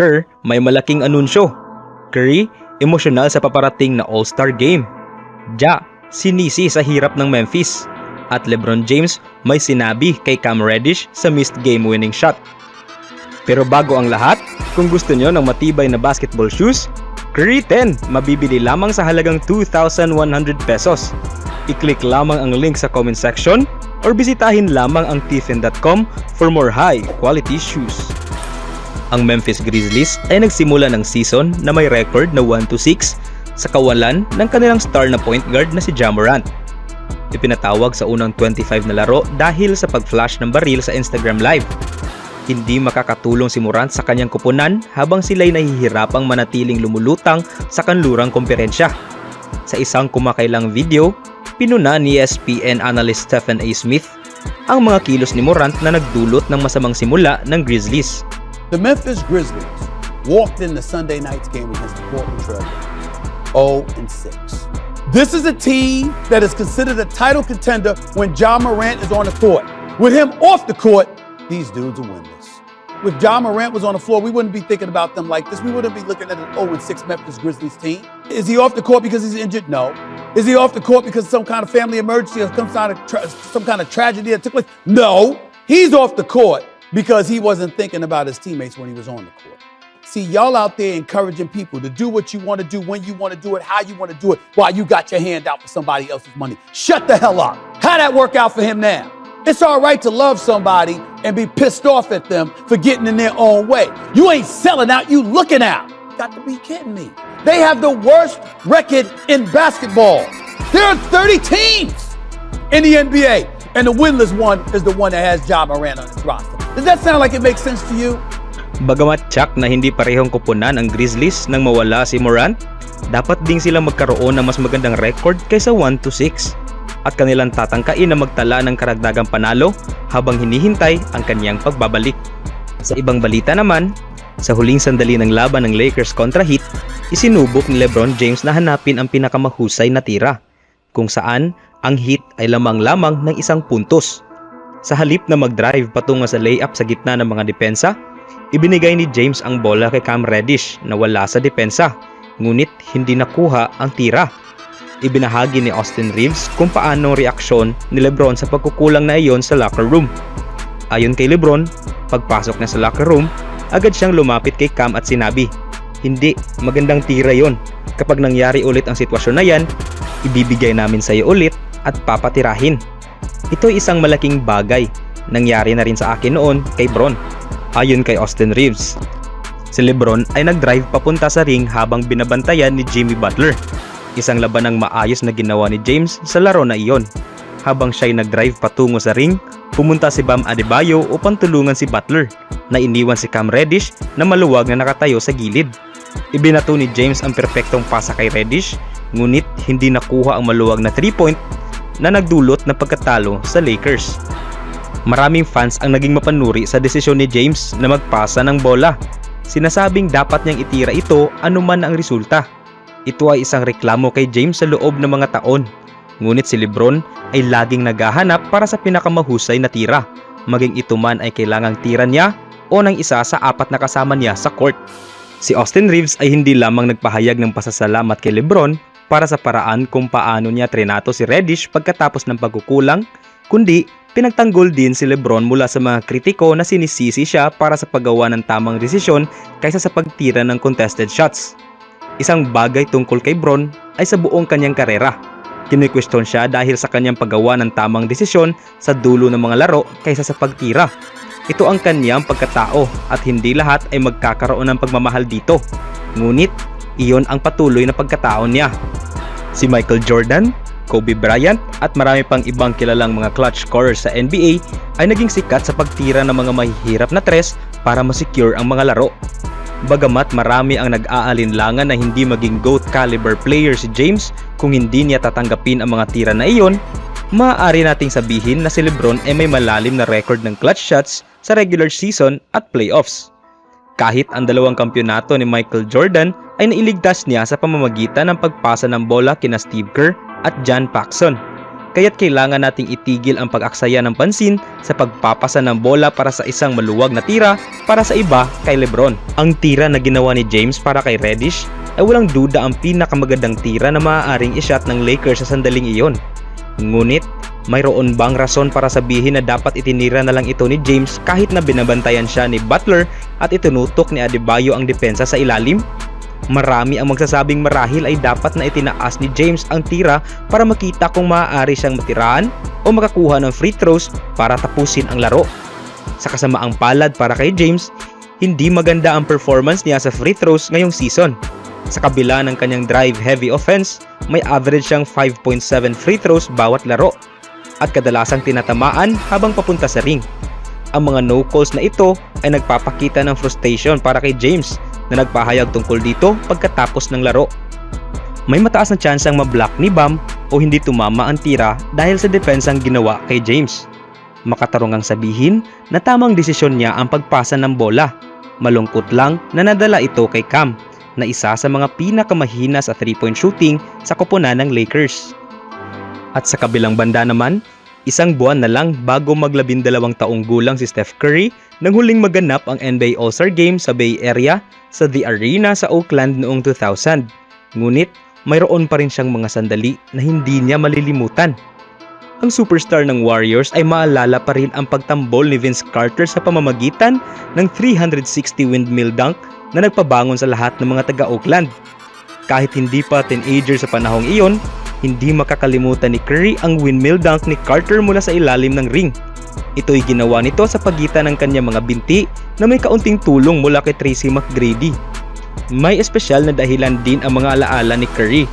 Kerr, may malaking anunsyo. Curry, emosyonal sa paparating na All-Star Game. Ja, sinisi sa hirap ng Memphis. At LeBron James may sinabi kay Cam Reddish sa missed game-winning shot. Pero bago ang lahat, kung gusto nyo ng matibay na basketball shoes, Curry 10 mabibili lamang sa halagang 2,100 pesos. I-click lamang ang link sa comment section or bisitahin lamang ang tiffin.com for more high-quality shoes. Ang Memphis Grizzlies ay nagsimula ng season na may record na 1-6 sa kawalan ng kanilang star na point guard na si Ja Morant. Ipinatawag sa unang 25 na laro dahil sa pag-flash ng baril sa Instagram Live. Hindi makakatulong si Morant sa kanyang kupunan habang sila'y nahihirapang manatiling lumulutang sa kanlurang komperensya. Sa isang kumakailang video, pinuna ni ESPN analyst Stephen A. Smith ang mga kilos ni Morant na nagdulot ng masamang simula ng Grizzlies. The Memphis Grizzlies walked in the Sunday night's game against the Portland Trail Blazers 0-6. This is a team that is considered a title contender when Ja Morant is on the court. With him off the court, these dudes are winless. If Ja Morant was on the floor, we wouldn't be thinking about them like this. We wouldn't be looking at an 0-6 Memphis Grizzlies team. Is he off the court because he's injured? No. Is he off the court because of some kind of family emergency or some kind of tragedy that took place? No. He's off the court because he wasn't thinking about his teammates when he was on the court. See, y'all out there encouraging people to do what you want to do, when you want to do it, how you want to do it, while you got your hand out for somebody else's money. Shut the hell up. How'd that work out for him now? It's all right to love somebody and be pissed off at them for getting in their own way. You ain't selling out, you looking out. Got to be kidding me. They have the worst record in basketball. There are 30 teams in the NBA, and the winless one is the one that has Ja Morant on its roster. Does that sound like it makes sense to you? Bagamat tsak na hindi parehong kupunan ang Grizzlies nang mawala si Morant, dapat ding sila magkaroon ng mas magandang record kaysa 1-6 at kanilang tatangkain na magtala ng karagdagang panalo habang hinihintay ang kanyang pagbabalik. Sa ibang balita naman, sa huling sandali ng laban ng Lakers kontra Heat, isinubok ni LeBron James na hanapin ang pinakamahusay na tira, kung saan ang Heat ay lamang-lamang ng 1 puntos. Sa halip na mag-drive patungo sa layup sa gitna ng mga depensa, ibinigay ni James ang bola kay Cam Reddish na wala sa depensa, ngunit hindi nakuha ang tira. Ibinahagi ni Austin Reeves kung paano reaksyon ni LeBron sa pagkukulang na iyon sa locker room. Ayon kay LeBron, pagpasok niya sa locker room, agad siyang lumapit kay Cam at sinabi, "Hindi, magandang tira yon. Kapag nangyari ulit ang sitwasyon na yan, ibibigay namin sa iyo ulit at papatirahin." Ito ay isang malaking bagay. Nangyari na rin sa akin noon kay Bron. Ayon kay Austin Reeves, si LeBron ay nag-drive papunta sa ring habang binabantayan ni Jimmy Butler. Isang labanang maayos na ginawa ni James sa laro na iyon. Habang siya'y nag-drive patungo sa ring, pumunta si Bam Adebayo upang tulungan si Butler, na iniwan si Cam Reddish na maluwag na nakatayo sa gilid. Ibinato ni James ang perpektong pasa kay Reddish, ngunit hindi nakuha ang maluwag na 3-point na nagdulot ng pagkatalo sa Lakers. Maraming fans ang naging mapanuri sa desisyon ni James na magpasa ng bola. Sinasabing dapat niyang itira ito anuman ang resulta. Ito ay isang reklamo kay James sa loob ng mga taon. Ngunit si LeBron ay laging naghahanap para sa pinakamahusay na tira, maging ito man ay kailangang tira niya o ng isa sa 4 na kasama niya sa court. Si Austin Reeves ay hindi lamang nagpahayag ng pasasalamat kay LeBron para sa paraan kung paano niya trinato si Reddish pagkatapos ng pagkukulang, kundi pinagtanggol din si LeBron mula sa mga kritiko na sinisisi siya para sa paggawa ng tamang desisyon kaysa sa pagtira ng contested shots. Isang bagay tungkol kay Bron ay sa buong kanyang karera. Kini-question siya dahil sa kanyang paggawa ng tamang desisyon sa dulo ng mga laro kaysa sa pagtira. Ito ang kanyang pagkatao at hindi lahat ay magkakaroon ng pagmamahal dito. Ngunit, iyon ang patuloy na pagkatao niya. Si Michael Jordan, Kobe Bryant at marami pang ibang kilalang mga clutch scorers sa NBA ay naging sikat sa pagtira ng mga mahihirap na tres para masecure ang mga laro. Bagamat marami ang nag-aalinlangan na hindi maging GOAT caliber player si James kung hindi niya tatanggapin ang mga tira na iyon, maaari nating sabihin na si LeBron ay may malalim na record ng clutch shots sa regular season at playoffs. Kahit ang 2 kampyonato ni Michael Jordan ay nailigtas niya sa pamamagitan ng pagpasa ng bola kina Steve Kerr at John Paxson. kaya't kailangan nating itigil ang pag-aksaya ng pansin sa pagpapasa ng bola para sa isang maluwag na tira para sa iba kay Lebron. Ang tira na ginawa ni James para kay Reddish ay walang duda ang pinakamagandang tira na maaaring ishot ng Lakers sa sandaling iyon. Ngunit, mayroon bang rason para sabihin na dapat itinira na lang ito ni James kahit na binabantayan siya ni Butler at itinutok ni Adebayo ang depensa sa ilalim? Marami ang magsasabing marahil ay dapat na itinaas ni James ang tira para makita kung maaari siyang matiraan o makakuha ng free throws para tapusin ang laro. Sa kasamaang palad para kay James, hindi maganda ang performance niya sa free throws ngayong season. Sa kabila ng kanyang drive-heavy offense, may average siyang 5.7 free throws bawat laro at kadalasang tinatamaan habang papunta sa ring. Ang mga no-calls na ito ay nagpapakita ng frustration para kay James na nagpahayag tungkol dito pagkatapos ng laro. May mataas na tsansang mablock ni Bam o hindi tumama ang tira dahil sa depensang ginawa kay James. Makatarungang sabihin na tamang desisyon niya ang pagpasa ng bola. Malungkot lang na nadala ito kay Cam, na isa sa mga pinakamahina sa 3-point shooting sa koponan ng Lakers. At sa kabilang banda naman, isang buwan na lang bago mag-12 taong gulang si Steph Curry nang huling maganap ang NBA All-Star Game sa Bay Area sa The Arena sa Oakland noong 2000. Ngunit, mayroon pa rin siyang mga sandali na hindi niya malilimutan. Ang superstar ng Warriors ay maalala pa rin ang pagtambol ni Vince Carter sa pamamagitan ng 360 windmill dunk na nagpabangon sa lahat ng mga taga-Oakland. Kahit hindi pa teenager sa panahong iyon, hindi makakalimutan ni Curry ang windmill dunk ni Carter mula sa ilalim ng ring. Ito'y ginawa nito sa pagitan ng kanyang mga binti na may kaunting tulong mula kay Tracy McGrady. May espesyal na dahilan din ang mga alaala ni Curry.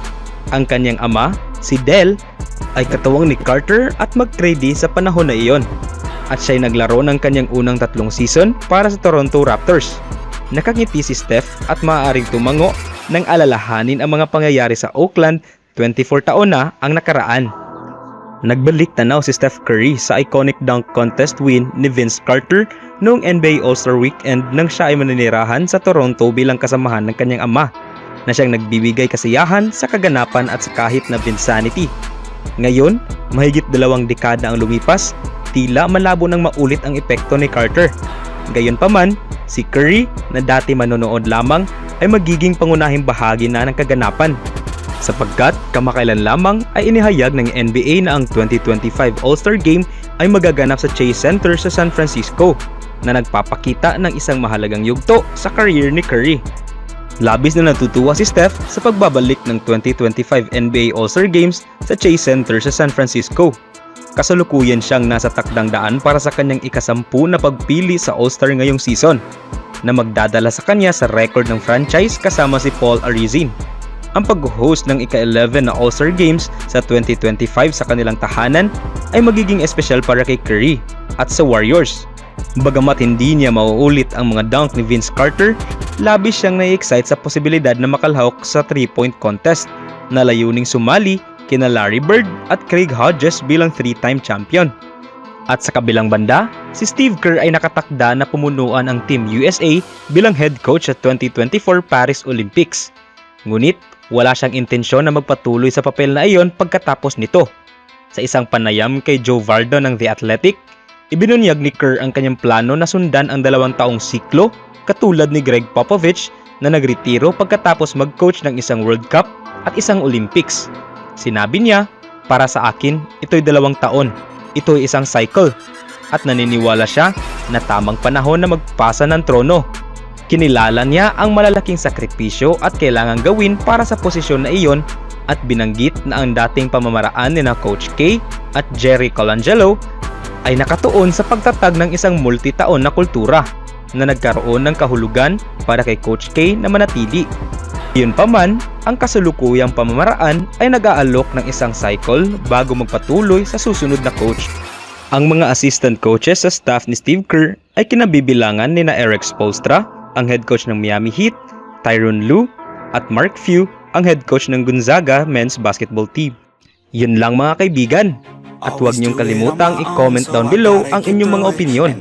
Ang kanyang ama, si Dell, ay katuwang ni Carter at McGrady sa panahon na iyon. At siya'y naglaro ng kanyang unang 3 season para sa Toronto Raptors. Nakangiti si Steph at maaaring tumango nang alalahanin ang mga pangyayari sa Oakland 24 taon na ang nakaraan. Nagbalik tanaw si Steph Curry sa iconic dunk contest win ni Vince Carter noong NBA All-Star Weekend nang siya ay maninirahan sa Toronto bilang kasamahan ng kanyang ama, na siyang nagbibigay kasiyahan sa kaganapan at sa kahit na insanity. Ngayon, mahigit 2 dekada ang lumipas, tila malabo nang maulit ang epekto ni Carter. Gayunpaman, si Curry na dati manonood lamang ay magiging pangunahing bahagi na ng kaganapan. Sapagkat kamakailan lamang ay inihayag ng NBA na ang 2025 All-Star Game ay magaganap sa Chase Center sa San Francisco, na nagpapakita ng isang mahalagang yugto sa career ni Curry. Labis na natutuwa si Steph sa pagbabalik ng 2025 NBA All-Star Games sa Chase Center sa San Francisco. Kasalukuyan siyang nasa takdang daan para sa kanyang ika-10 na pagpili sa All-Star ngayong season, na magdadala sa kanya sa record ng franchise kasama si Paul Arizin. Ang pag-host ng ika-11 na All-Star Games sa 2025 sa kanilang tahanan ay magiging espesyal para kay Curry at sa Warriors. Bagamat hindi niya mauulit ang mga dunk ni Vince Carter, labis siyang nai-excite sa posibilidad na makalahok sa 3-point contest na layuning sumali kina Larry Bird at Craig Hodges bilang 3-time champion. At sa kabilang banda, si Steve Kerr ay nakatakda na pumunuan ang Team USA bilang head coach sa 2024 Paris Olympics. Ngunit, wala siyang intensyon na magpatuloy sa papel na iyon pagkatapos nito. Sa isang panayam kay Joe Vardo ng The Athletic, ibinunyag ni Kerr ang kanyang plano na sundan ang 2 taong siklo katulad ni Greg Popovich na nagretiro pagkatapos mag-coach ng isang World Cup at isang Olympics. Sinabi niya, "Para sa akin, ito'y 2 taon. Ito'y isang cycle." At naniniwala siya na tamang panahon na magpasa ng trono. Kinilala niya ang malalaking sakripisyo at kailangang gawin para sa posisyon na iyon at binanggit na ang dating pamamaraan ni na Coach K at Jerry Colangelo ay nakatuon sa pagtatag ng isang multitaon na kultura na nagkaroon ng kahulugan para kay Coach K na manatili. Gayunpaman, ang kasalukuyang pamamaraan ay nag-aalok ng isang cycle bago magpatuloy sa susunod na coach. Ang mga assistant coaches sa staff ni Steve Kerr ay kinabibilangan ni na Eric Spoelstra, ang head coach ng Miami Heat, Tyronn Lue, at Mark Few, ang head coach ng Gonzaga men's basketball team. Yun lang mga kaibigan. At huwag niyong kalimutang i-comment down below ang inyong mga opinyon.